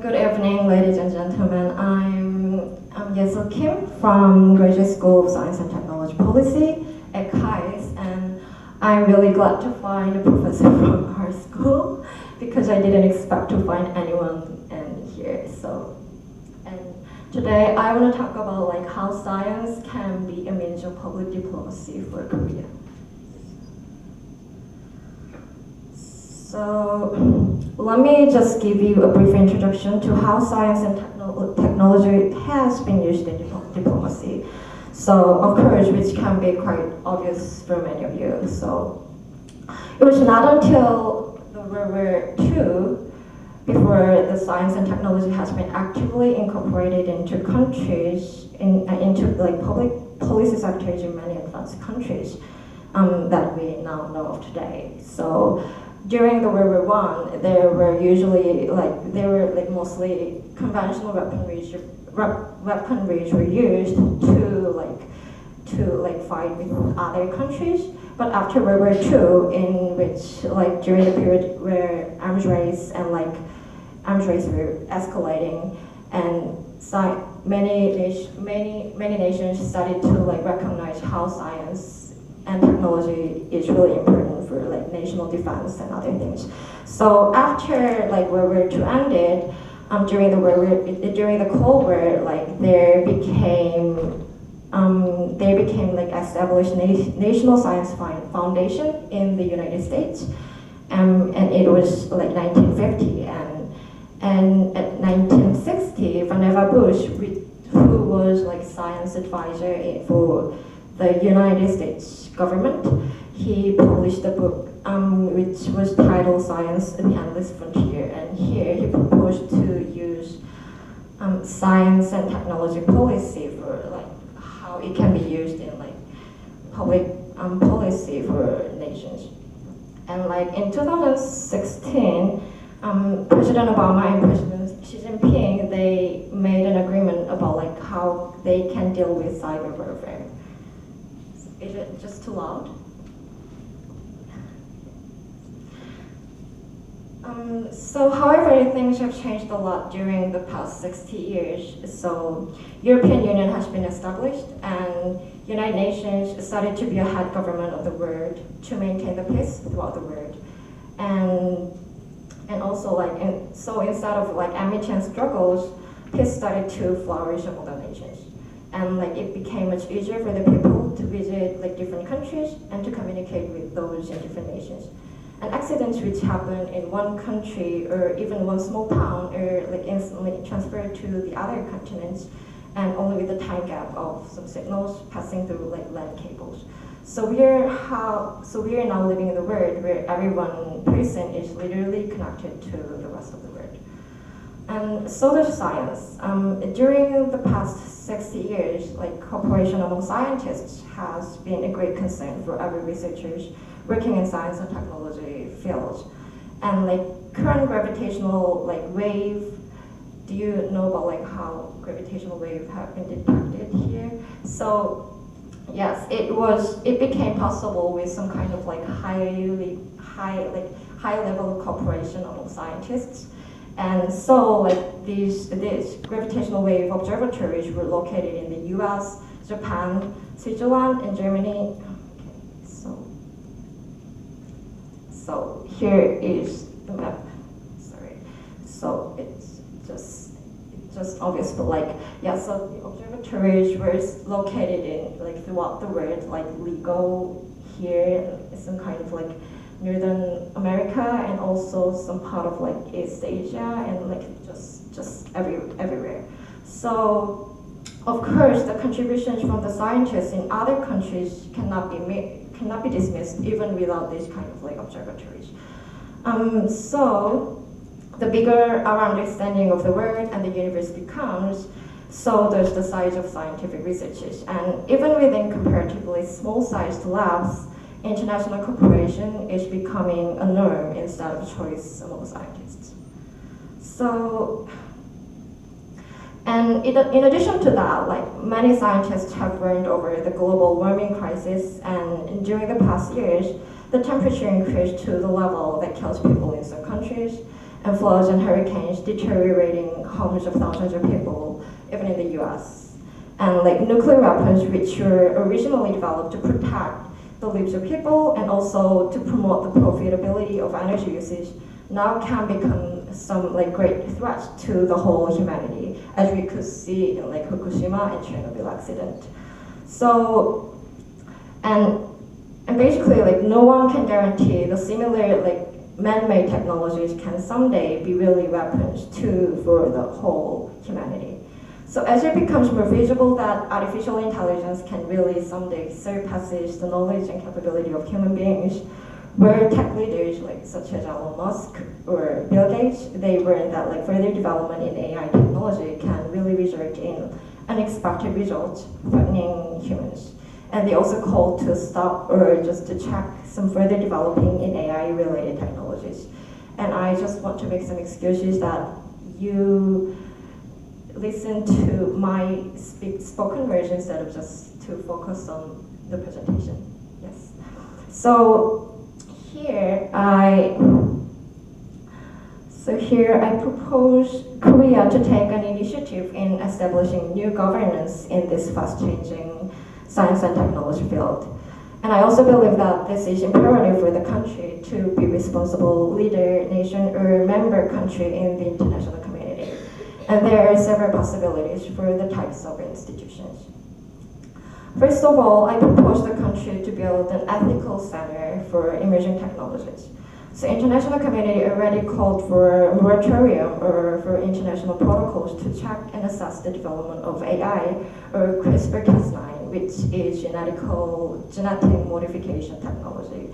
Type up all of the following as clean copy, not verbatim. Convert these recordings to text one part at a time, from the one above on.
Good evening, ladies and gentlemen. I'm Ye-Seul from Graduate School of Science and Technology Policy at GSIS, and I'm really glad to find a professor from our school because I didn't expect to find anyone in here. And today I want to talk about how science can be a means of public diplomacy for Korea. So let me just give you a brief introduction to how science and technology has been used in diplomacy. So, of course, which can be quite obvious for many of you. So, it was not until the World War II before the science and technology has been actively incorporated into countries, into public policy sectors in many advanced countries that we now know of today. So, during the World War I, there were mostly conventional weaponries were used to fight with other countries. But after World War II, in which during the period where arms race were escalating, and many nations started to recognize how science and technology is really important for national defense and other things. So after World War II ended, during the Cold War, there became established National Science Foundation in the United States, and it was 1950, and at 1960, Vannevar Bush, who was science advisor for the United States government, he published a book which was titled Science: The Endless Frontier, and here he proposed to use science and technology policy for how it can be used in public policy for nations. And in 2016, President Obama and President Xi Jinping, they made an agreement about how they can deal with cyber warfare. Is it just too loud? So however, things have changed a lot during the past 60 years. So European Union has been established, and United Nations started to be a head government of the world to maintain the peace throughout the world. And also so instead of enmity and struggles, peace started to flourish among the nations. And it became much easier for the people to visit different countries and to communicate with those in different nations. And accidents which happen in one country or even one small town are instantly transferred to the other continents, and only with the time gap of some signals passing through land cables. So we are now living in the world where every one person is literally connected to the rest of the world. And so does science. During the past 60 years, cooperation among scientists has been a great concern for every researchers working in science and technology fields. And current gravitational wave, do you know about how gravitational wave have been detected here? So yes, it became possible with some kind of high level of cooperation among scientists. And so these gravitational wave observatories were located in the US, Japan, Switzerland, and Germany. Okay, so here is the map. Sorry. So it's just obvious, but so the observatories were located in throughout the world, LIGO here, some kind of Northern America, and also some part of East Asia, and just everywhere. So of course the contributions from the scientists in other countries cannot be dismissed even without these kind of observatories. So the bigger our understanding of the world and the universe becomes, so does the size of scientific researches. And even within comparatively small-sized labs, international cooperation is becoming a norm instead of choice among scientists. So, and in addition to that, many scientists have warned over the global warming crisis, and during the past years, the temperature increased to the level that kills people in some countries, and floods and hurricanes deteriorating homes of thousands of people, even in the US. And like nuclear weapons, which were originally developed to protect the lives of people and also to promote the profitability of energy usage, now can become some like great threats to the whole humanity, as we could see in like Fukushima and Chernobyl accident. So, and basically like no one can guarantee the similar like man-made technologies can someday be really weapons too for the whole humanity. So as it becomes more visible that artificial intelligence can really someday surpasses the knowledge and capability of human beings, where tech leaders like such as Elon Musk or Bill Gates, they learned that like further development in AI technology can really result in unexpected results threatening humans. And they also called to stop or just to check some further developing in AI-related technologies. And I just want to make some excuses that you listen to my spoken version instead of just to focus on the presentation. Yes. So here I propose Korea to take an initiative in establishing new governance in this fast-changing science and technology field. And I also believe that this is imperative for the country to be responsible leader, nation, or member country in the international community. And there are several possibilities for the types of institutions. First of all, I propose the country to build an ethical center for emerging technologies. So international community already called for a moratorium or for international protocols to check and assess the development of AI or CRISPR-Cas9, which is genetic modification technology.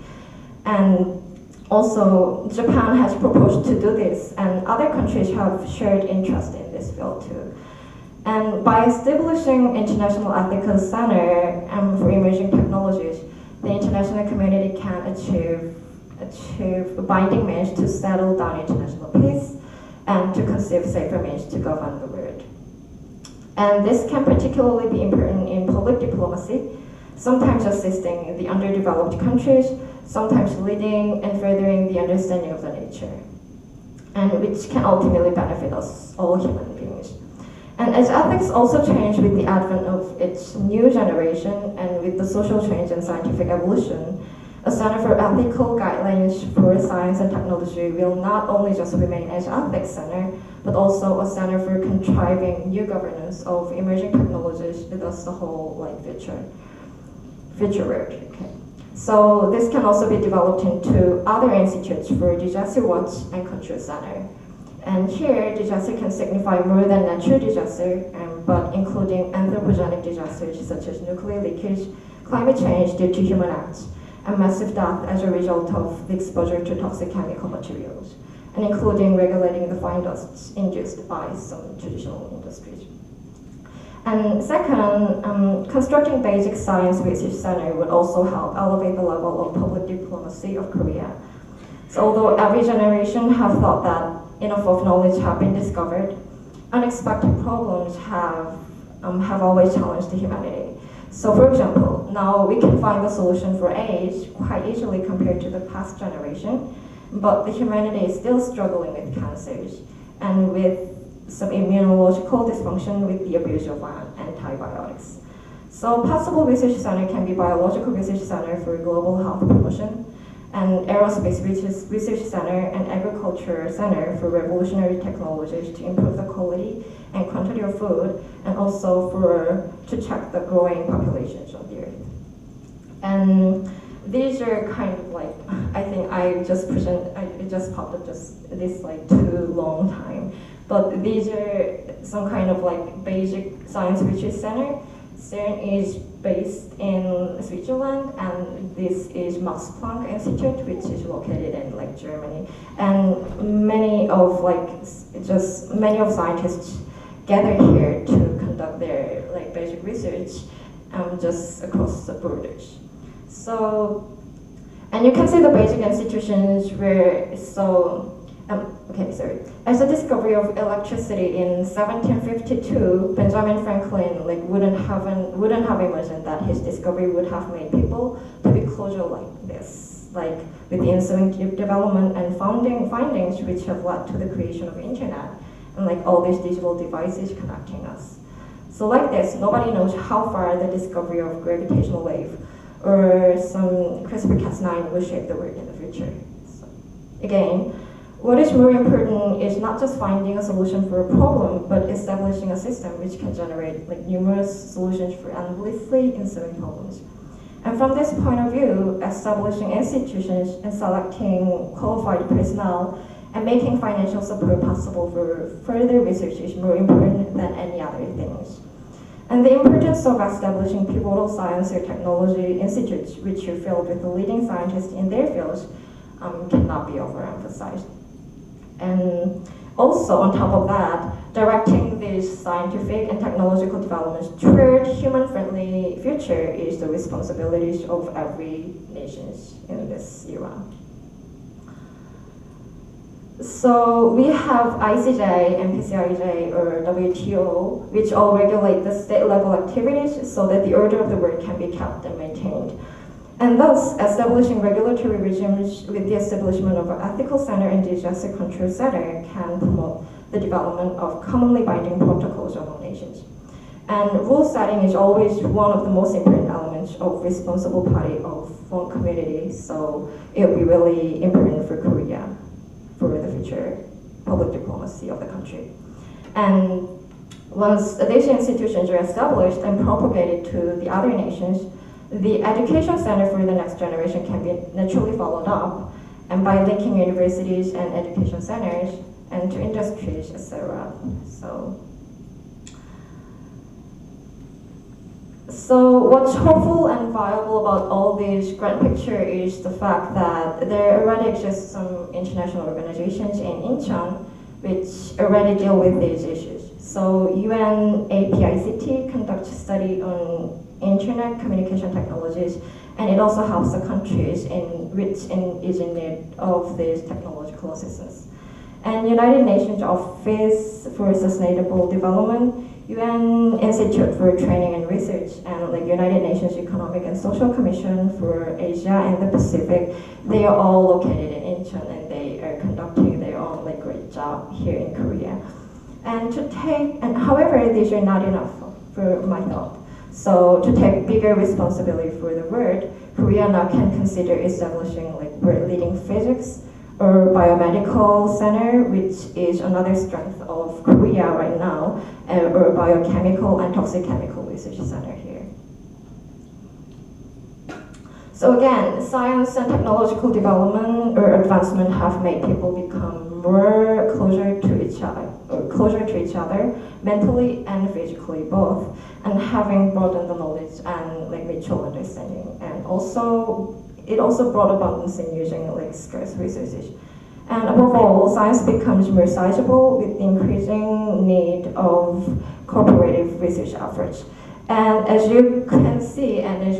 And also, Japan has proposed to do this, and other countries have shared interest in this field too. And by establishing International Ethical Center for Emerging Technologies, the international community can achieve a binding means to settle down international peace and to conceive safer means to govern the world. And this can particularly be important in public diplomacy, sometimes assisting the underdeveloped countries, sometimes leading and furthering the understanding of the nature, and which can ultimately benefit us, all human beings. And as ethics also change with the advent of its new generation and with the social change and scientific evolution, a Center for Ethical Guidelines for Science and Technology will not only just remain as ethics center, but also a center for contriving new governance of emerging technologies, thus the whole like future world. Okay. So this can also be developed into other institutes for disaster watch and control center. And here, disaster can signify more than natural disaster, but including anthropogenic disasters such as nuclear leakage, climate change due to human acts, and massive death as a result of the exposure to toxic chemical materials, and including regulating the fine dusts induced by some traditional industries. And second, constructing basic science research center would also help elevate the level of public diplomacy of Korea. So although every generation have thought that enough of knowledge have been discovered, unexpected problems have always challenged the humanity. So for example, now we can find the solution for AIDS quite easily compared to the past generation, but the humanity is still struggling with cancers and with some immunological dysfunction with the abuse of antibiotics. So possible research center can be biological research center for global health promotion, and aerospace research center and agriculture center for revolutionary technologies to improve the quality and quantity of food, and also to check the growing populations of the earth. And these are kind of like, I think it just popped up just this like too long time. But these are some kind of like basic science research center. CERN is based in Switzerland, and this is Max Planck Institute, which is located in like Germany. And many of scientists gather here to conduct their like basic research just across the borders. So, and you can see the basic institutions where As the discovery of electricity in 1752, Benjamin Franklin wouldn't have imagined that his discovery would have made people to be closer like this. like with the ensuing development and findings which have led to the creation of the internet and like all these digital devices connecting us. So like this, nobody knows how far the discovery of gravitational wave or some CRISPR-Cas9 will shape the world in the future. So, again, what is more important is not just finding a solution for a problem, but establishing a system which can generate like numerous solutions for endlessly ensuing problems. And from this point of view, establishing institutions and selecting qualified personnel and making financial support possible for further research is more important than any other things. And the importance of establishing pivotal science or technology institutes which are filled with the leading scientists in their fields cannot be overemphasized. And also, on top of that, directing these scientific and technological developments toward human-friendly future is the responsibilities of every nation in this era. So we have ICSID and PCIJ or WTO, which all regulate the state-level activities so that the order of the world can be kept and maintained. And thus, establishing regulatory regimes with the establishment of an ethical center and GSIS control center can promote the development of commonly binding protocols among nations. And rule setting is always one of the most important elements of responsible party of one community, so it will be really important for Korea for the future public diplomacy of the country. And once these institutions are established and propagated to the other nations, the education center for the next generation can be naturally followed up, and by linking universities and education centers and to industries, etc. So what's hopeful and viable about all this grand picture is the fact that there already exists some international organizations in Incheon which already deal with these issues. So UNAPICT conducts a study on internet communication technologies, and it also helps the countries which is in need of this technological assistance. And United Nations Office for Sustainable Development, UN Institute for Training and Research, and like United Nations Economic and Social Commission for Asia and the Pacific, they are all located in Incheon, and they are conducting their own like great job here in Korea. However, these are not enough for my thought. So to take bigger responsibility for the world, Korea now can consider establishing like world-leading physics or biomedical center, which is another strength of Korea right now, or biochemical and toxichemical research center here. So again, science and technological development or advancement have made people become more closer to each other, mentally and physically both, and having broadened the knowledge and like mutual understanding. And also, it also brought abundance in using like scarce resources. And above all, science becomes more sizable with the increasing need of cooperative research efforts. And as you can see, and as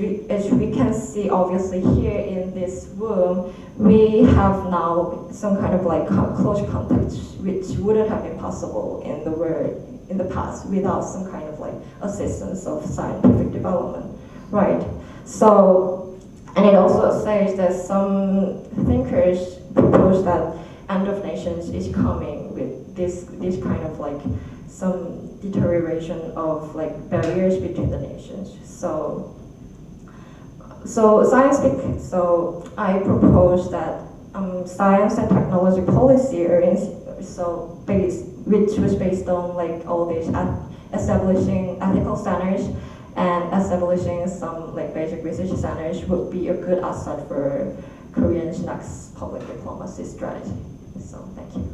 we can see obviously here in this room, we have now some kind of like close contacts which wouldn't have been possible in the world in the past without some kind of like assistance of scientific development, right? So, and it also says that some thinkers propose that end of nations is coming with this kind of like some deterioration of like barriers between the nations. So I propose that science and technology policy which was based on like all these establishing ethical standards and establishing some like basic research centers would be a good asset for Korea's next public diplomacy strategy. So thank you.